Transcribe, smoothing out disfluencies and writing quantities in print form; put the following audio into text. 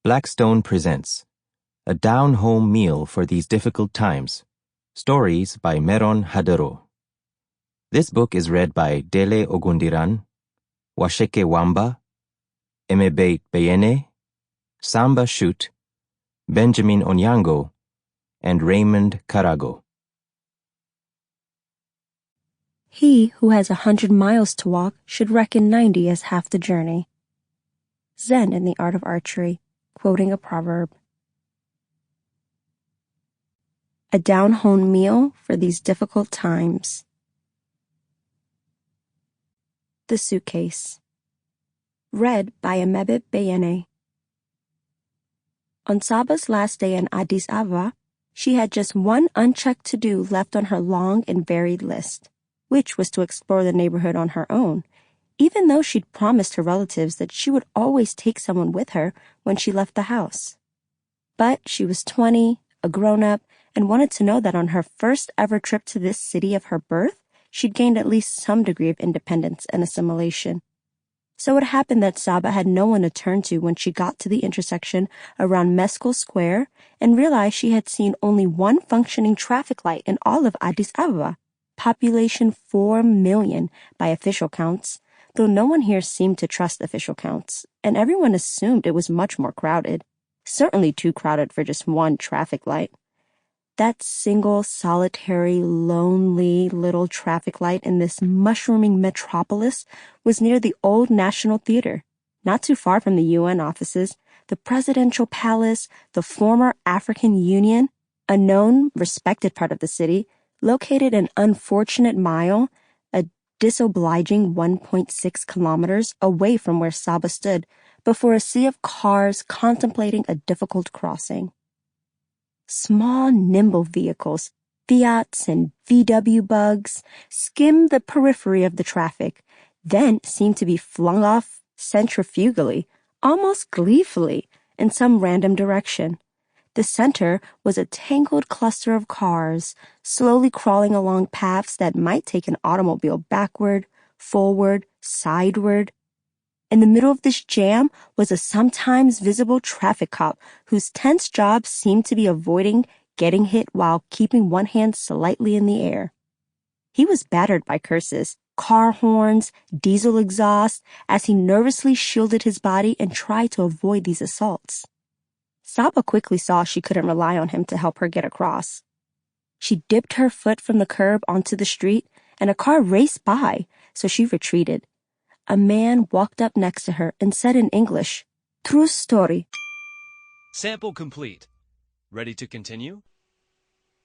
Blackstone presents A Down-Home Meal for These Difficult Times. Stories by Meron Hadero. This book is read by Dele Ogundiran, Waceke Wambaa, Emebeit Beyene, Samba Schutte, Benjamin Onyango, and Raymond Karago. He who has 100 miles to walk should reckon 90 as half the journey. Zen in the Art of Archery, quoting a proverb. A down-home meal for these difficult times. The Suitcase. Read by Emebeit Beyene. On Samba's last day in Addis Ababa, she had just one unchecked to-do left on her long and varied list, which was to explore the neighborhood on her own, even though she'd promised her relatives that she would always take someone with her when she left the house. But she was 20, a grown-up, and wanted to know that on her first ever trip to this city of her birth, she'd gained at least some degree of independence and assimilation. So it happened that Samba had no one to turn to when she got to the intersection around Meskel Square and realized she had seen only one functioning traffic light in all of Addis Ababa, population 4 million by official counts, though no one here seemed to trust official counts, and everyone assumed it was much more crowded, certainly too crowded for just one traffic light. That single, solitary, lonely little traffic light in this mushrooming metropolis was near the old National Theater, not too far from the UN offices, the Presidential Palace, the former African Union, a known, respected part of the city, located an unfortunate mile, a disobliging 1.6 kilometers away from where Samba stood, before a sea of cars contemplating a difficult crossing. Small, nimble vehicles, Fiats and VW bugs, skimmed the periphery of the traffic, then seemed to be flung off centrifugally, almost gleefully, in some random direction. The center was a tangled cluster of cars, slowly crawling along paths that might take an automobile backward, forward, sideward. In the middle of this jam was a sometimes visible traffic cop whose tense job seemed to be avoiding getting hit while keeping one hand slightly in the air. He was battered by curses, car horns, diesel exhaust, as he nervously shielded his body and tried to avoid these assaults. Samba quickly saw she couldn't rely on him to help her get across. She dipped her foot from the curb onto the street, and a car raced by, so she retreated. A man walked up next to her and said in English, "True story." Sample complete. Ready to continue?